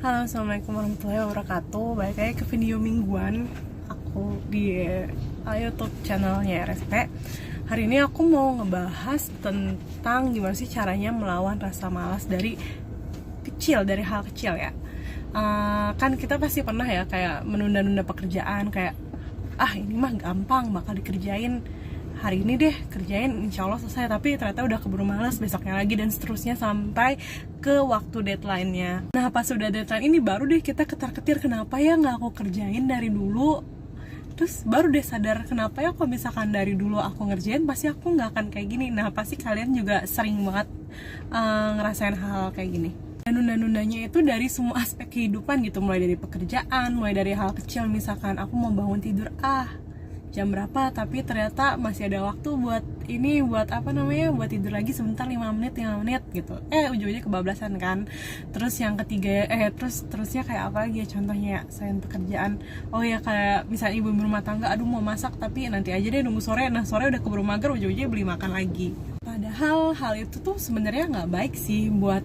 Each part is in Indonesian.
Halo, assalamualaikum warahmatullahi wabarakatuh. Balik lagi ke video mingguan aku di YouTube channelnya RSP. Hari ini aku mau ngebahas tentang gimana sih caranya melawan rasa malas dari hal kecil ya. Kan kita pasti pernah ya kayak menunda-nunda pekerjaan, kayak ini mah gampang bakal dikerjain hari ini deh, kerjain insya Allah selesai, tapi ternyata udah keburu malas besoknya lagi dan seterusnya sampai ke waktu deadline-nya. Nah pas sudah deadline ini baru deh kita ketar-ketir, kenapa ya nggak aku kerjain dari dulu. Terus baru deh sadar, kenapa ya kalau misalkan dari dulu aku ngerjain pasti aku nggak akan kayak gini. Nah pasti kalian juga sering banget ngerasain hal kayak gini. Dan nunda-nundanya itu dari semua aspek kehidupan gitu, mulai dari pekerjaan, mulai dari hal kecil, misalkan aku mau bangun tidur jam berapa, tapi ternyata masih ada waktu buat buat tidur lagi sebentar, 5 menit gitu, ujung-ujungnya kebablasan kan. Terus yang ketiga, terusnya kayak apa lagi ya contohnya ya, selain pekerjaan, kayak misalnya ibu rumah tangga, aduh mau masak tapi nanti aja deh, nunggu sore, nah sore udah keburu mager, ujung-ujungnya beli makan lagi. Padahal hal itu tuh sebenarnya nggak baik sih buat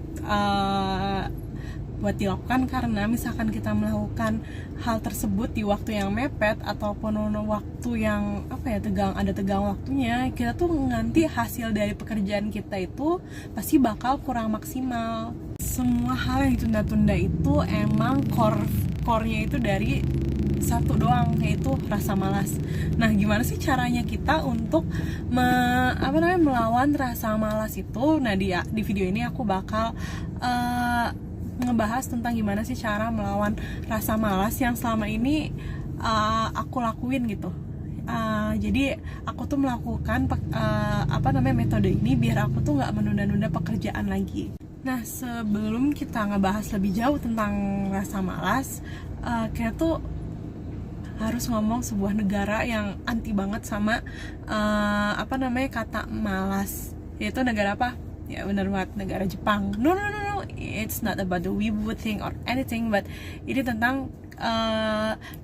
dilakukan, karena misalkan kita melakukan hal tersebut di waktu yang mepet ataupun waktu yang tegang waktunya, kita tuh nanti hasil dari pekerjaan kita itu pasti bakal kurang maksimal. Semua hal yang ditunda-tunda itu emang core-nya itu dari satu doang, yaitu rasa malas. Nah gimana sih caranya kita untuk melawan rasa malas itu? Nah di video ini aku bakal ngebahas tentang gimana sih cara melawan rasa malas yang selama ini aku lakuin gitu. Jadi aku tuh melakukan metode ini biar aku tuh nggak menunda-nunda pekerjaan lagi. Nah sebelum kita ngebahas lebih jauh tentang rasa malas, kita tuh harus ngomong sebuah negara yang anti banget sama kata malas, yaitu negara apa? Ya benar banget, negara Jepang. No, it's not about the wibu thing or anything, but ini tentang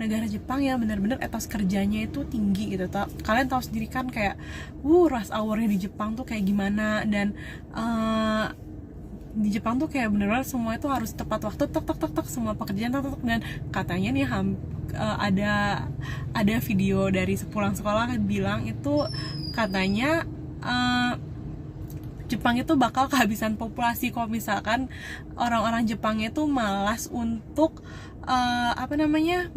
negara Jepang ya, benar-benar etos kerjanya itu tinggi gitu. Kalian tahu sendiri kan kayak rush hour-nya di Jepang tuh kayak gimana, dan di Jepang tuh kayak benar-benar semua itu harus tepat waktu, tek semua pekerjaan tek, dan katanya nih ada video dari sepulang sekolah bilang itu katanya Jepang itu bakal kehabisan populasi kalau misalkan orang-orang Jepang itu malas untuk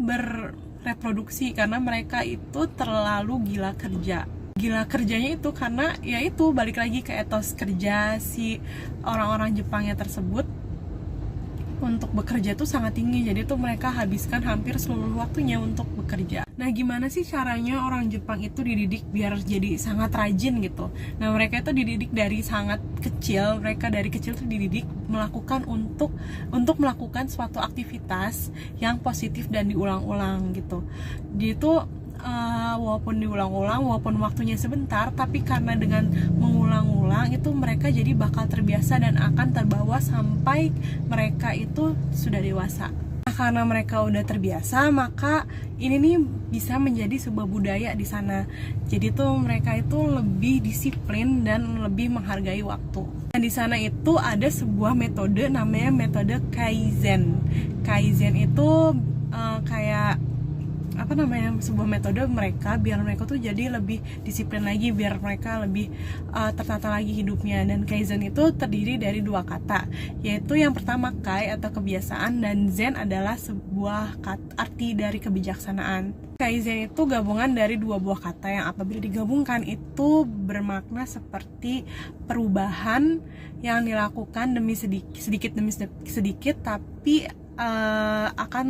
berreproduksi, karena mereka itu terlalu gila kerja. Gila kerjanya itu karena ya itu balik lagi ke etos kerja si orang-orang Jepangnya tersebut. Untuk bekerja tuh sangat tinggi, jadi tuh mereka habiskan hampir seluruh waktunya untuk bekerja. Nah gimana sih caranya orang Jepang itu dididik biar jadi sangat rajin gitu? Nah mereka itu dididik dari sangat kecil, dari kecil tuh dididik melakukan untuk melakukan suatu aktivitas yang positif dan diulang-ulang gitu. Dia tuh walaupun diulang-ulang, walaupun waktunya sebentar, tapi karena dengan mengulang-ulang itu mereka jadi bakal terbiasa dan akan terbawa sampai mereka itu sudah dewasa. Nah, karena mereka udah terbiasa, maka ini nih bisa menjadi sebuah budaya di sana. Jadi tuh mereka itu lebih disiplin dan lebih menghargai waktu. Dan di sana itu ada sebuah metode namanya metode Kaizen. Kaizen itu sebuah metode biar mereka tuh jadi lebih disiplin lagi, biar mereka lebih tertata lagi hidupnya. Dan Kaizen itu terdiri dari 2 kata, yaitu yang pertama Kai atau kebiasaan, dan Zen adalah sebuah arti dari kebijaksanaan. Kaizen itu gabungan dari 2 buah kata yang apabila digabungkan itu bermakna seperti perubahan yang dilakukan sedikit demi sedikit, tapi akan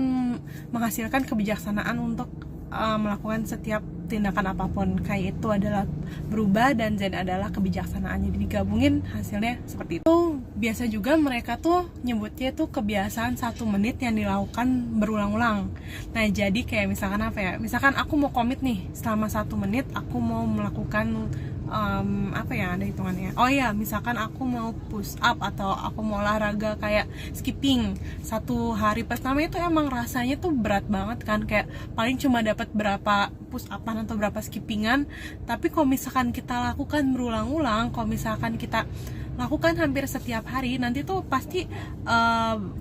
menghasilkan kebijaksanaan untuk melakukan setiap tindakan apapun. Kayak itu adalah berubah dan Zen adalah kebijaksanaan. Jadi digabungin hasilnya seperti itu. Biasa juga mereka tuh nyebutnya tuh kebiasaan 1 menit yang dilakukan berulang-ulang. Nah jadi kayak misalkan aku mau komit nih, selama 1 menit aku mau melakukan ada hitungannya. Misalkan aku mau push up atau aku mau olahraga kayak skipping. 1 hari pertama itu emang rasanya tuh berat banget kan, kayak paling cuma dapat berapa push upan atau berapa skippingan. Tapi kalau misalkan kita lakukan berulang-ulang, kalau misalkan kita lakukan hampir setiap hari, nanti tuh pasti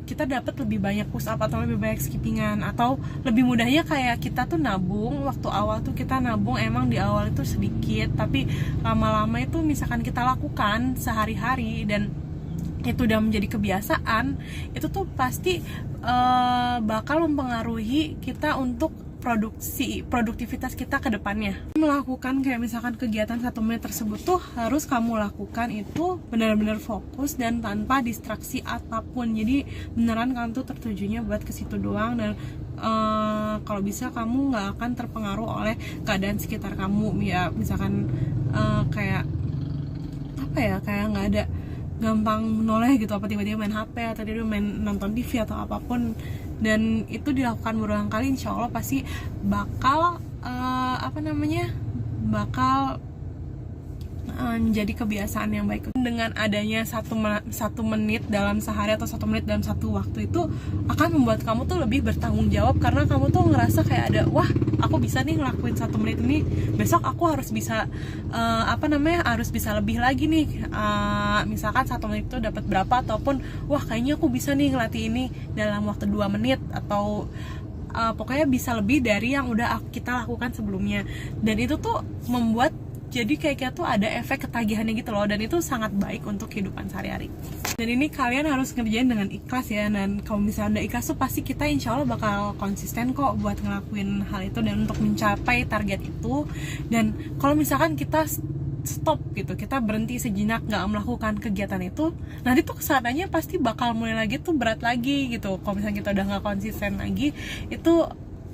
kita dapat lebih banyak push up atau lebih banyak skippingan. Atau lebih mudahnya kayak kita tuh nabung, waktu awal tuh kita nabung emang di awal itu sedikit, tapi lama-lama itu misalkan kita lakukan sehari-hari dan itu udah menjadi kebiasaan, itu tuh pasti bakal mempengaruhi kita untuk produktivitas kita ke depannya. Melakukan kayak misalkan kegiatan 1 menit tersebut tuh harus kamu lakukan itu benar-benar fokus dan tanpa distraksi apapun. Jadi beneran kamu tuh tertujunya buat ke situ doang, dan kalau bisa kamu nggak akan terpengaruh oleh keadaan sekitar kamu. Ya misalkan kayak apa ya, kayak nggak ada, gampang menoleh gitu, apa tiba-tiba main HP atau tiba-tiba main nonton TV atau apapun, dan itu dilakukan berulang kali, insya Allah pasti bakal bakal menjadi kebiasaan yang baik. Dengan adanya satu menit dalam sehari atau 1 menit dalam satu waktu itu akan membuat kamu tuh lebih bertanggung jawab, karena kamu tuh ngerasa kayak ada, wah aku bisa nih ngelakuin 1 menit ini, besok aku harus bisa harus bisa lebih lagi nih. Misalkan 1 menit itu dapat berapa, ataupun wah kayaknya aku bisa nih ngelatih ini dalam waktu 2 menit, atau pokoknya bisa lebih dari yang udah kita lakukan sebelumnya. Dan itu tuh membuat jadi kayak tuh ada efek ketagihannya gitu loh, dan itu sangat baik untuk kehidupan sehari-hari. Dan ini kalian harus ngerjain dengan ikhlas ya, dan kalau misalnya ada ikhlas tuh pasti kita insya Allah bakal konsisten kok buat ngelakuin hal itu dan untuk mencapai target itu. Dan kalau misalkan kita stop gitu, kita berhenti sejenak nggak melakukan kegiatan itu, nanti tuh kesananya pasti bakal mulai lagi tuh berat lagi gitu. Kalau misalnya kita udah nggak konsisten lagi, itu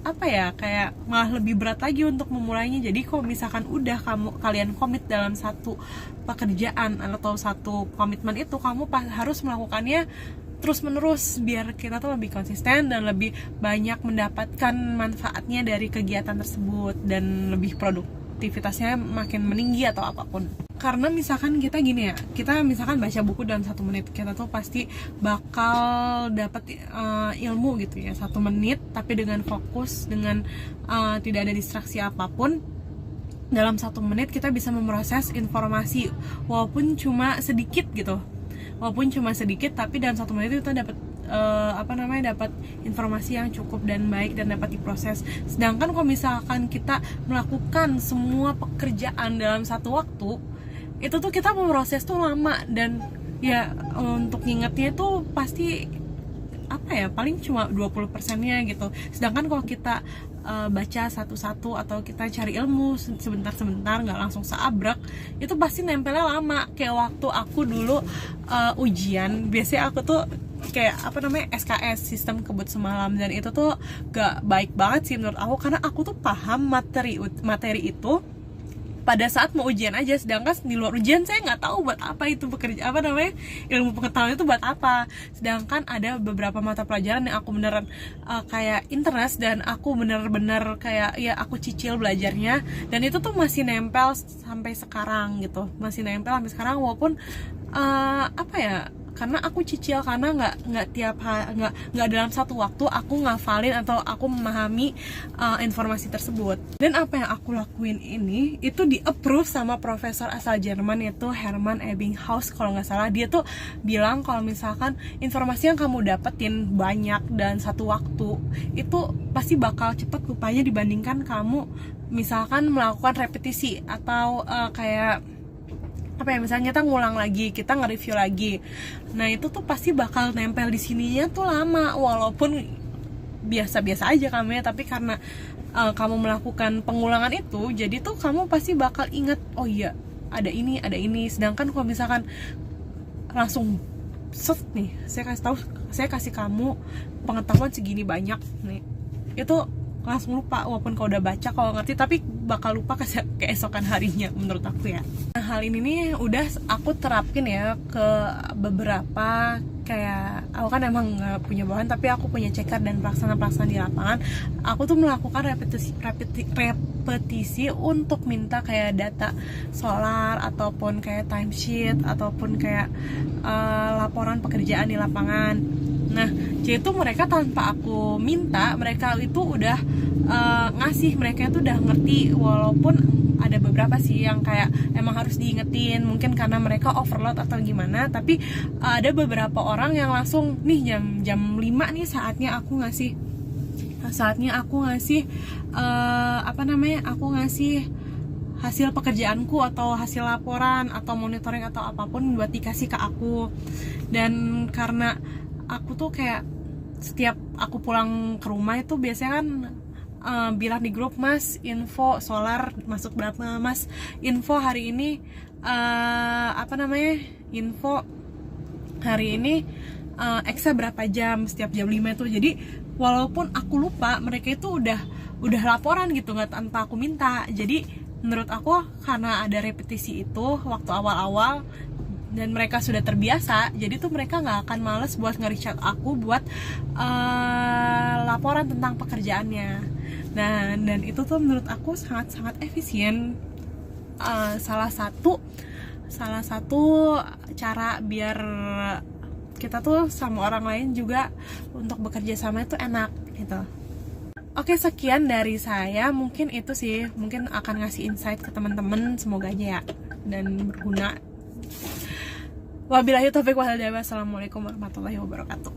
kayak malah lebih berat lagi untuk memulainya. Jadi kalau misalkan udah kalian komit dalam satu pekerjaan atau satu komitmen itu, kamu harus melakukannya terus menerus biar kita tuh lebih konsisten dan lebih banyak mendapatkan manfaatnya dari kegiatan tersebut, dan lebih produktivitasnya makin meninggi atau apapun. Karena misalkan kita gini ya, kita misalkan baca buku dalam 1 menit, kita tuh pasti bakal dapat ilmu gitu ya, 1 menit tapi dengan fokus, dengan tidak ada distraksi apapun. Dalam 1 menit kita bisa memproses informasi walaupun cuma sedikit gitu, tapi dalam 1 menit itu kita dapat dapat informasi yang cukup dan baik dan dapat diproses. Sedangkan kalau misalkan kita melakukan semua pekerjaan dalam satu waktu, itu tuh kita memproses tuh lama, dan ya untuk ngingetnya tuh pasti paling cuma 20%-nya gitu. Sedangkan kalau kita baca satu-satu atau kita cari ilmu sebentar-sebentar, nggak langsung seabrek, itu pasti nempelnya lama. Kayak waktu aku dulu ujian, biasanya aku tuh kayak SKS, sistem kebut semalam, dan itu tuh gak baik banget sih menurut aku, karena aku tuh paham materi itu pada saat mau ujian aja, sedangkan di luar ujian saya nggak tahu buat apa itu ilmu pengetahuan itu buat apa. Sedangkan ada beberapa mata pelajaran yang aku beneran kayak interest, dan aku bener-bener kayak ya aku cicil belajarnya, dan itu tuh masih nempel sampai sekarang gitu, walaupun karena aku cicil, karena nggak dalam satu waktu aku ngafalin atau aku memahami informasi tersebut. Dan apa yang aku lakuin ini itu di-approve sama profesor asal Jerman, yaitu Hermann Ebbinghaus kalau nggak salah. Dia tuh bilang kalau misalkan informasi yang kamu dapetin banyak dan satu waktu, itu pasti bakal cepat lupanya dibandingkan kamu misalkan melakukan repetisi atau misalnya kita ngulang lagi, kita nge-review lagi. Nah itu tuh pasti bakal nempel di sininya tuh lama, walaupun biasa-biasa aja kamu ya, tapi karena kamu melakukan pengulangan itu, jadi tuh kamu pasti bakal inget, oh iya ada ini. Sedangkan kalau misalkan langsung set nih, saya kasih kamu pengetahuan segini banyak nih, itu langsung lupa, walaupun kau udah baca, kalau ngerti, tapi bakal lupa keesokan harinya menurut aku ya. Nah hal ini nih udah aku terapin ya ke beberapa, kayak aku kan emang gak punya bahan, tapi aku punya ceker dan pelaksana di lapangan. Aku tuh melakukan repetisi untuk minta kayak data solar, ataupun kayak timesheet, ataupun kayak laporan pekerjaan di lapangan. Nah, jadi itu mereka tanpa aku minta, mereka itu udah ngasih, mereka itu udah ngerti, walaupun ada beberapa sih yang kayak emang harus diingetin, mungkin karena mereka overload atau gimana, tapi ada beberapa orang yang langsung nih jam 5 nih saatnya aku ngasih aku ngasih hasil pekerjaanku atau hasil laporan atau monitoring atau apapun buat dikasih ke aku. Dan karena aku tuh kayak setiap aku pulang ke rumah itu biasanya kan bilang di grup, Mas, info solar masuk berapa, Mas, info hari ini info hari ini Eksa berapa jam setiap jam 5 itu. Jadi walaupun aku lupa, mereka itu udah laporan gitu, nggak tanpa aku minta. Jadi menurut aku karena ada repetisi itu waktu awal-awal dan mereka sudah terbiasa, jadi tuh mereka nggak akan males buat nge-reach aku buat laporan tentang pekerjaannya. Nah, dan itu tuh menurut aku sangat-sangat efisien. Salah satu cara biar kita tuh sama orang lain juga untuk bekerja sama itu enak gitu. Oke, sekian dari saya. Mungkin itu sih, mungkin akan ngasih insight ke teman-teman, semoga aja ya dan berguna. Wabillahi taufiq wal hidayah. Wassalamualaikum warahmatullahi wabarakatuh.